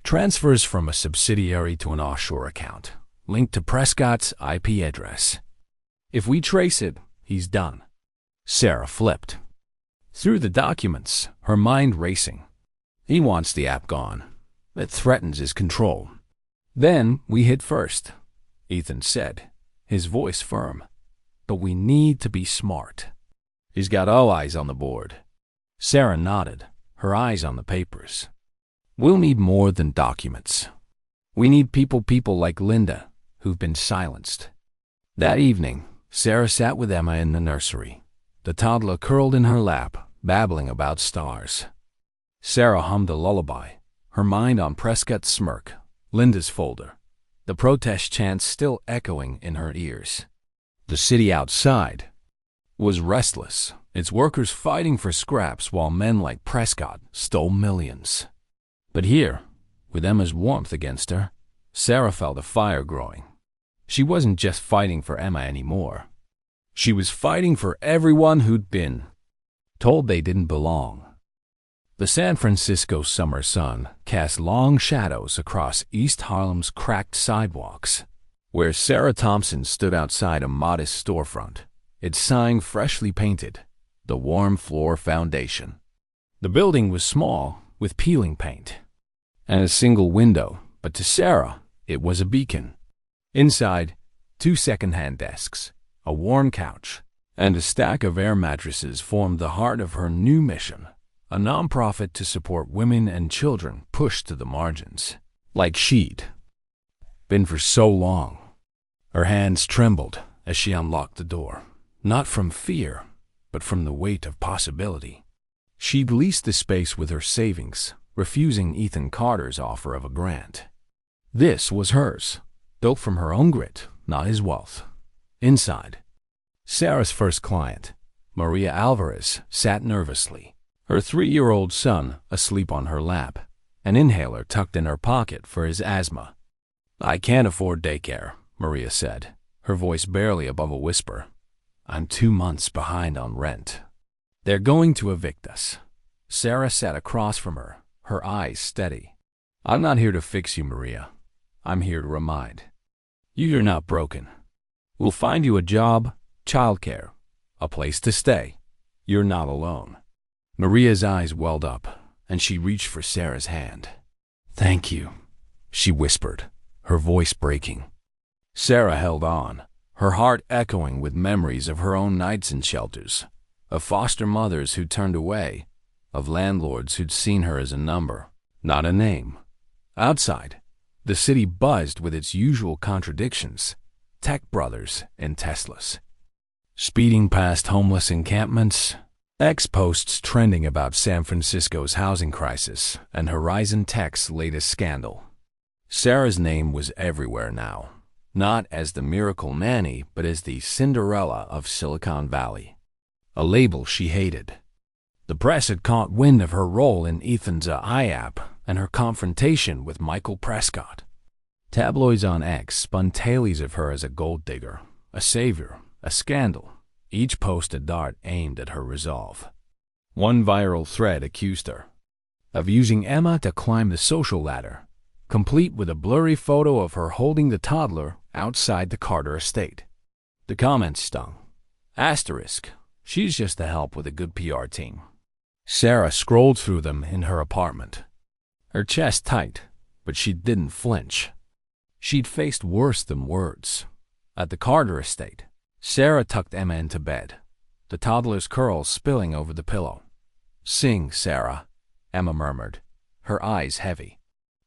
Transfers from a subsidiary to an offshore account, linked to Prescott's IP address. If we trace it, he's done. Sarah flipped through the documents, her mind racing. He wants the app gone. It threatens his control. Then we hit first, Ethan said, his voice firm. But we need to be smart. He's got all eyes on the board. Sarah nodded, her eyes on the papers. We'll need more than documents. We need people like Linda, who've been silenced. That evening, Sarah sat with Emma in the nursery. The toddler curled in her lap, babbling about stars. Sarah hummed a lullaby, her mind on Prescott's smirk, Linda's folder, the protest chants still echoing in her ears. The city outside was restless, its workers fighting for scraps while men like Prescott stole millions. But here, with Emma's warmth against her, Sarah felt a fire growing. She wasn't just fighting for Emma anymore. She was fighting for everyone who'd been told they didn't belong. The San Francisco summer sun cast long shadows across East Harlem's cracked sidewalks, where Sarah Thompson stood outside a modest storefront, its sign freshly painted, the warm floor foundation. The building was small, with peeling paint, and a single window, but to Sarah, it was a beacon. Inside, 2 second-hand desks, a worn couch, and a stack of air mattresses formed the heart of her new mission, a nonprofit to support women and children pushed to the margins, like she'd been for so long. Her hands trembled as she unlocked the door, not from fear, but from the weight of possibility. She'd leased the space with her savings, refusing Ethan Carter's offer of a grant. This was hers, built from her own grit, not his wealth. Inside, Sarah's first client, Maria Alvarez, sat nervously, her 3-year-old son asleep on her lap, an inhaler tucked in her pocket for his asthma. "I can't afford daycare," Maria said, her voice barely above a whisper. "I'm 2 months behind on rent. They're going to evict us." Sarah sat across from her, her eyes steady. "I'm not here to fix you, Maria. I'm here to remind you you're not broken. We'll find you a job, childcare, a place to stay. You're not alone." Maria's eyes welled up, and she reached for Sarah's hand. "Thank you," she whispered, her voice breaking. Sarah held on, her heart echoing with memories of her own nights in shelters, of foster mothers who'd turned away, of landlords who'd seen her as a number, not a name. Outside, the city buzzed with its usual contradictions, tech brothers and Teslas, speeding past homeless encampments, ex-posts trending about San Francisco's housing crisis, and Horizon Tech's latest scandal. Sarah's name was everywhere now, not as the miracle nanny, but as the Cinderella of Silicon Valley, a label she hated. The press had caught wind of her role in Ethan's IAP and her confrontation with Michael Prescott. Tabloids on X spun tales of her as a gold digger, a savior, a scandal, each post a dart aimed at her resolve. One viral thread accused her of using Emma to climb the social ladder, complete with a blurry photo of her holding the toddler outside the Carter estate. The comments stung. Asterisk, she's just to help with a good PR team. Sarah scrolled through them in her apartment, her chest tight, but she didn't flinch. She'd faced worse than words. At the Carter estate, Sarah tucked Emma into bed, the toddler's curls spilling over the pillow. "Sing, Sarah," Emma murmured, her eyes heavy.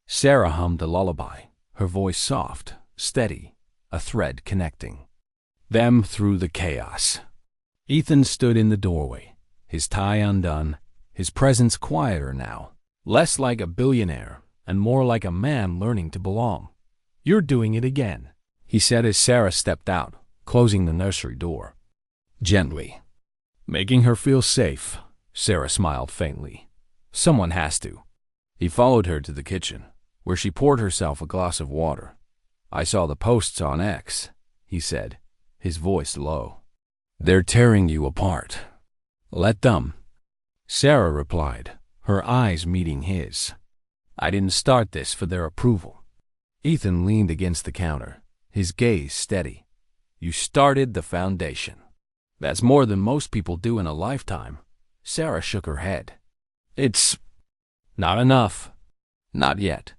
Sarah hummed a lullaby, her voice soft, steady, a thread connecting them through the chaos. Ethan stood in the doorway, his tie undone, his presence quieter now, less like a billionaire and more like a man learning to belong. "You're doing it again," he said as Sarah stepped out, closing the nursery door. Gently, making her feel safe, Sarah smiled faintly. "Someone has to." He followed her to the kitchen, where she poured herself a glass of water. "I saw the posts on X," he said, his voice low. "They're tearing you apart. Let them." Sarah replied, her eyes meeting his. "I didn't start this for their approval." Ethan leaned against the counter, his gaze steady. "You started the foundation. That's more than most people do in a lifetime." Sarah shook her head. "It's not enough. Not yet."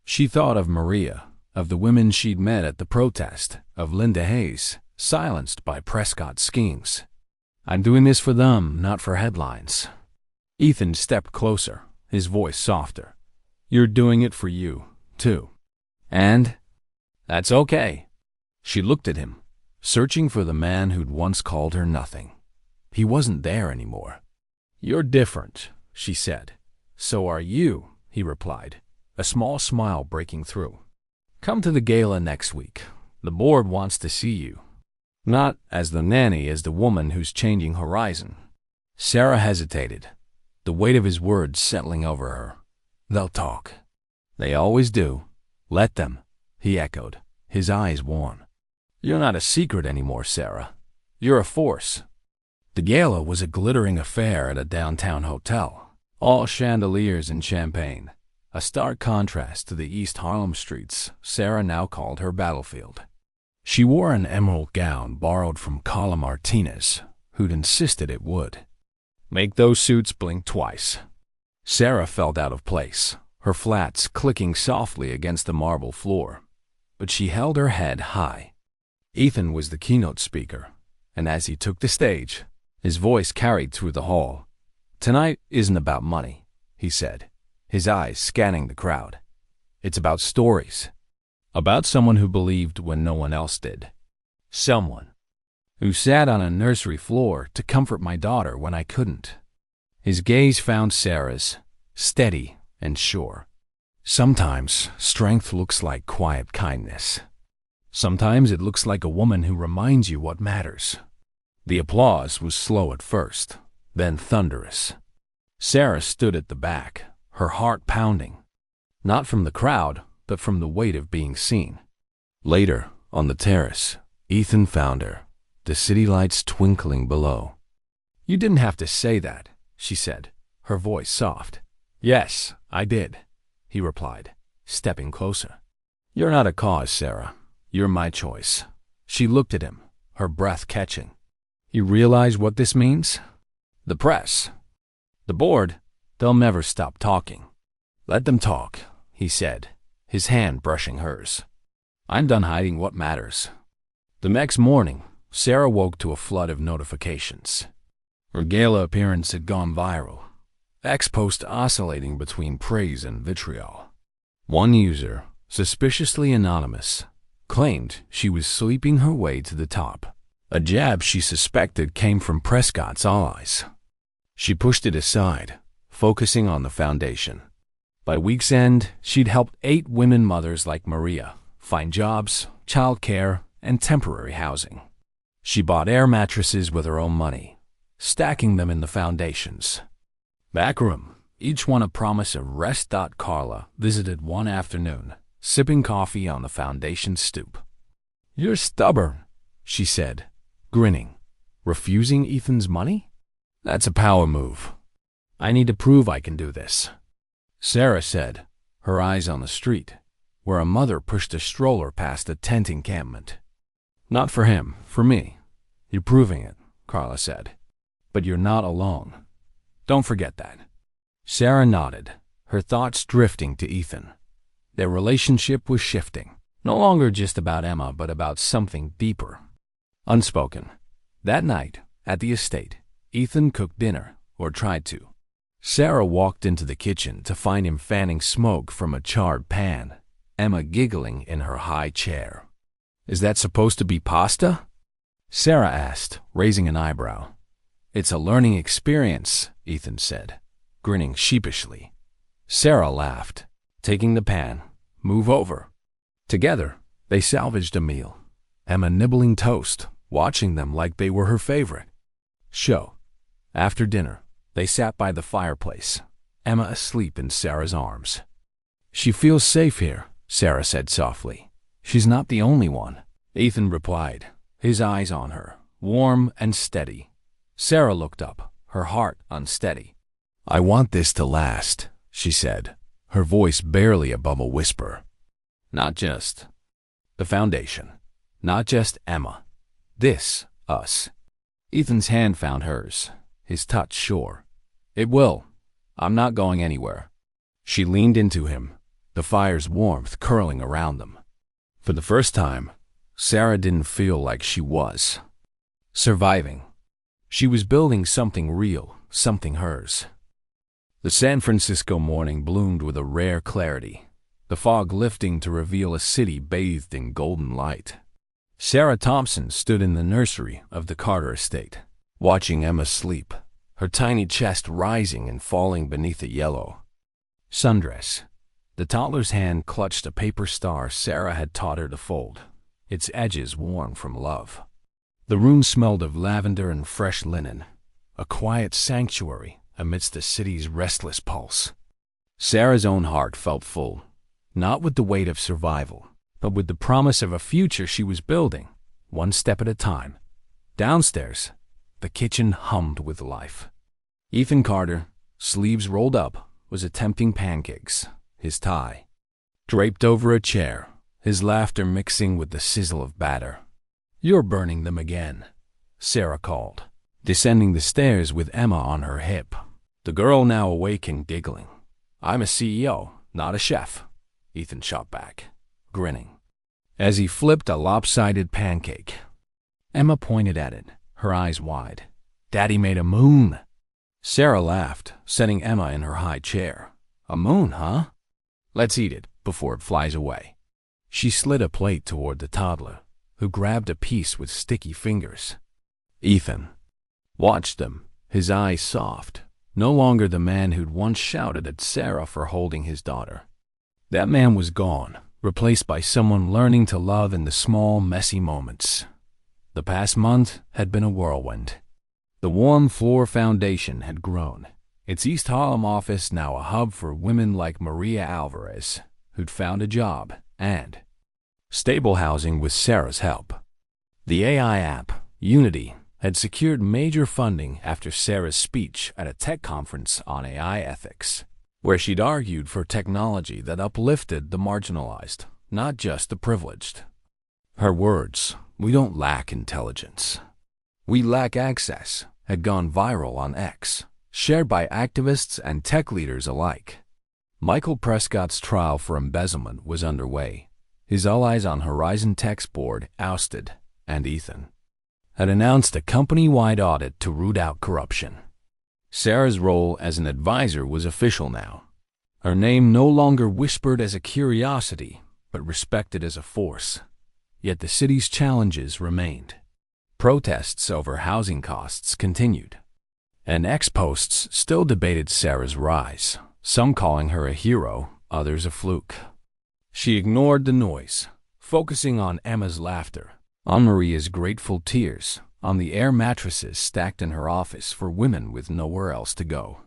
She thought of Maria, of the women she'd met at the protest, of Linda Hayes, silenced by Prescott's schemes. "I'm doing this for them, not for headlines." Ethan stepped closer, his voice softer. "You're doing it for you, too. And that's okay." She looked at him, searching for the man who'd once called her nothing. He wasn't there anymore. "You're different," she said. "So are you," he replied, a small smile breaking through. "Come to the gala next week. The board wants to see you. Not as the nanny, as the woman who's changing Horizon." Sarah hesitated, the weight of his words settling over her. "They'll talk." "They always do. Let them," he echoed, his eyes worn. "You're not a secret anymore, Sarah. You're a force." The gala was a glittering affair at a downtown hotel, all chandeliers and champagne, a stark contrast to the East Harlem streets Sarah now called her battlefield. She wore an emerald gown borrowed from Carla Martinez, who'd insisted it would. "Make those suits blink twice." Sarah felt out of place, her flats clicking softly against the marble floor, but she held her head high. Ethan was the keynote speaker, and as he took the stage, his voice carried through the hall. "Tonight isn't about money," he said, his eyes scanning the crowd. "It's about stories. About someone who believed when no one else did. Someone who sat on a nursery floor to comfort my daughter when I couldn't." His gaze found Sarah's, steady and sure. "Sometimes strength looks like quiet kindness. Sometimes it looks like a woman who reminds you what matters." The applause was slow at first, then thunderous. Sarah stood at the back, her heart pounding. Not from the crowd, but from the weight of being seen. Later, on the terrace, Ethan found her, the city lights twinkling below. "You didn't have to say that," she said, her voice soft. "Yes, I did," he replied, stepping closer. "You're not a cause, Sarah. You're my choice." She looked at him, her breath catching. "You realize what this means? The press, the board, they'll never stop talking." "Let them talk," he said, his hand brushing hers. "I'm done hiding what matters." The next morning, Sarah woke to a flood of notifications. Her gala appearance had gone viral, ex-post oscillating between praise and vitriol. One user, suspiciously anonymous, claimed she was sleeping her way to the top, a jab she suspected came from Prescott's allies. She pushed it aside, focusing on the foundation. By week's end, she'd helped 8 women mothers like Maria find jobs, childcare, and temporary housing. She bought air mattresses with her own money, stacking them in the foundations. Backroom, each one a promise of rest. Carla visited one afternoon, sipping coffee on the foundation stoop. "You're stubborn," she said, grinning. "Refusing Ethan's money? That's a power move. I need to prove I can do this." Sarah said, her eyes on the street, where a mother pushed a stroller past a tent encampment. "Not for him, for me. You're proving it," Carla said. "But you're not alone. Don't forget that." Sarah nodded, her thoughts drifting to Ethan. Their relationship was shifting, no longer just about Emma, but about something deeper. Unspoken. That night, at the estate, Ethan cooked dinner, or tried to. Sarah walked into the kitchen to find him fanning smoke from a charred pan, Emma giggling in her high chair. "Is that supposed to be pasta?" Sarah asked, raising an eyebrow. "It's a learning experience," Ethan said, grinning sheepishly. Sarah laughed, taking the pan. "Move over." Together, they salvaged a meal, Emma nibbling toast, watching them like they were her favorite show. After dinner, they sat by the fireplace, Emma asleep in Sarah's arms. "She feels safe here," Sarah said softly. "She's not the only one," Ethan replied, his eyes on her, warm and steady. Sarah looked up, her heart unsteady. "I want this to last," she said, her voice barely above a whisper. "Not just the foundation, not just Emma. This, us." Ethan's hand found hers, his touch sure. "It will. I'm not going anywhere." She leaned into him, the fire's warmth curling around them. For the first time, Sarah didn't feel like she was surviving. She was building something real, something hers. The San Francisco morning bloomed with a rare clarity, the fog lifting to reveal a city bathed in golden light. Sarah Thompson stood in the nursery of the Carter estate, watching Emma sleep, her tiny chest rising and falling beneath a yellow sundress. The toddler's hand clutched a paper star Sarah had taught her to fold, its edges worn from love. The room smelled of lavender and fresh linen, a quiet sanctuary amidst the city's restless pulse. Sarah's own heart felt full, not with the weight of survival, but with the promise of a future she was building, one step at a time. Downstairs, the kitchen hummed with life. Ethan Carter, sleeves rolled up, was attempting pancakes, his tie draped over a chair, his laughter mixing with the sizzle of batter. "You're burning them again," Sarah called, descending the stairs with Emma on her hip. The girl now awake and giggling. "I'm a CEO, not a chef," Ethan shot back, grinning, as he flipped a lopsided pancake. Emma pointed at it, her eyes wide. "Daddy made a moon." Sarah laughed, setting Emma in her high chair. "A moon, huh? Let's eat it before it flies away." She slid a plate toward the toddler, who grabbed a piece with sticky fingers. Ethan watched them, his eyes soft, no longer the man who'd once shouted at Sarah for holding his daughter. That man was gone, replaced by someone learning to love in the small, messy moments. The past month had been a whirlwind. The warm floor foundation had grown, Its East Harlem office now a hub for women like Maria Alvarez, who'd found a job and stable housing with Sarah's help. The AI app, Unity, had secured major funding after Sarah's speech at a tech conference on AI ethics, where she'd argued for technology that uplifted the marginalized, not just the privileged. Her words, "We don't lack intelligence. We lack access," had gone viral on X, shared by activists and tech leaders alike. Michael Prescott's trial for embezzlement was underway. His allies on Horizon Tech's board ousted, and Ethan had announced a company-wide audit to root out corruption. Sarah's role as an advisor was official now. Her name no longer whispered as a curiosity, but respected as a force. Yet the city's challenges remained. Protests over housing costs continued, and ex-posts still debated Sarah's rise, some calling her a hero, others a fluke. She ignored the noise, focusing on Emma's laughter, on Maria's grateful tears, on the air mattresses stacked in her office for women with nowhere else to go.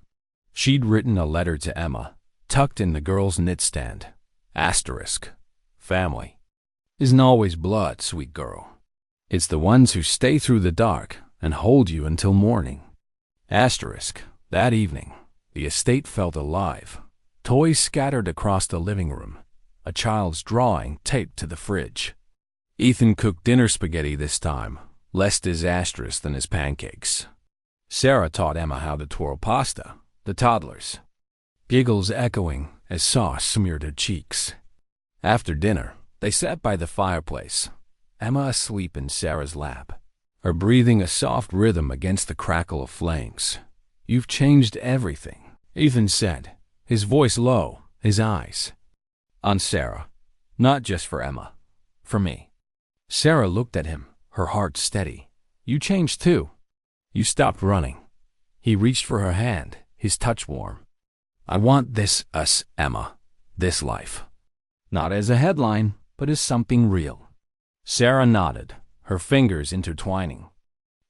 She'd written a letter to Emma, tucked in the girl's knitstand. Asterisk. Family isn't always blood, sweet girl. It's the ones who stay through the dark and hold you until morning. Asterisk. That evening, the estate felt alive. Toys scattered across the living room, a child's drawing taped to the fridge. Ethan cooked dinner spaghetti this time, less disastrous than his pancakes. Sarah taught Emma how to twirl pasta, the toddlers, giggles echoing as sauce smeared her cheeks. After dinner, they sat by the fireplace, Emma asleep in Sarah's lap, her breathing a soft rhythm against the crackle of flames. "You've changed everything," Ethan said, his voice low, his eyes on Sarah. "Not just for Emma, for me." Sarah looked at him, her heart steady. "You changed too. You stopped running." He reached for her hand, his touch warm. "I want this us, Emma, this life. Not as a headline, but as something real." Sarah nodded, her fingers intertwining.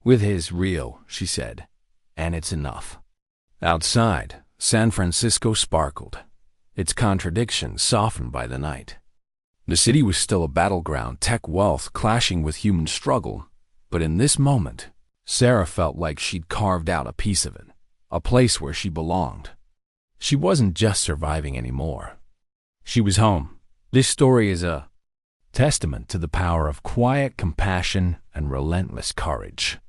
"With his real," she said, "and it's enough." Outside, San Francisco sparkled, its contradictions softened by the night. The city was still a battleground, tech wealth clashing with human struggle, but in this moment, Sarah felt like she'd carved out a piece of it, a place where she belonged. She wasn't just surviving anymore. She was home. This story is a testament to the power of quiet compassion and relentless courage.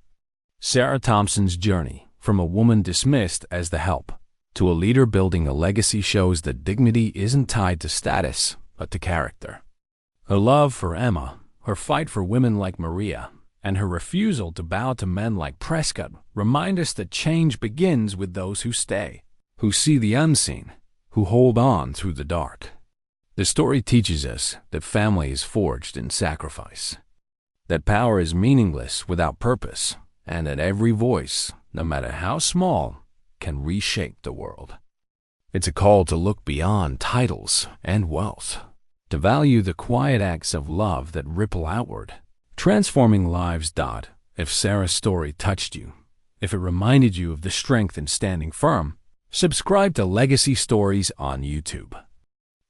Sarah Thompson's journey, from a woman dismissed as the help to a leader building a legacy, shows that dignity isn't tied to status, but to character. Her love for Emma, her fight for women like Maria, and her refusal to bow to men like Prescott remind us that change begins with those who stay, who see the unseen, who hold on through the dark. The story teaches us that family is forged in sacrifice, that power is meaningless without purpose, and that every voice, no matter how small, can reshape the world. It's a call to look beyond titles and wealth, to value the quiet acts of love that ripple outward, transforming lives. If Sarah's story touched you, if it reminded you of the strength in standing firm, subscribe to Legacy Stories on YouTube.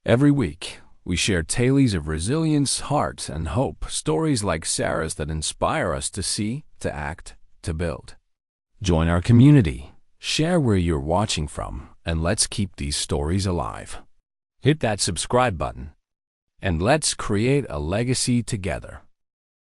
Every week, we share tales of resilience, heart, and hope, stories like Sarah's that inspire us to see, to act, to build. Join our community, share where you're watching from, and let's keep these stories alive. Hit that subscribe button, and let's create a legacy together.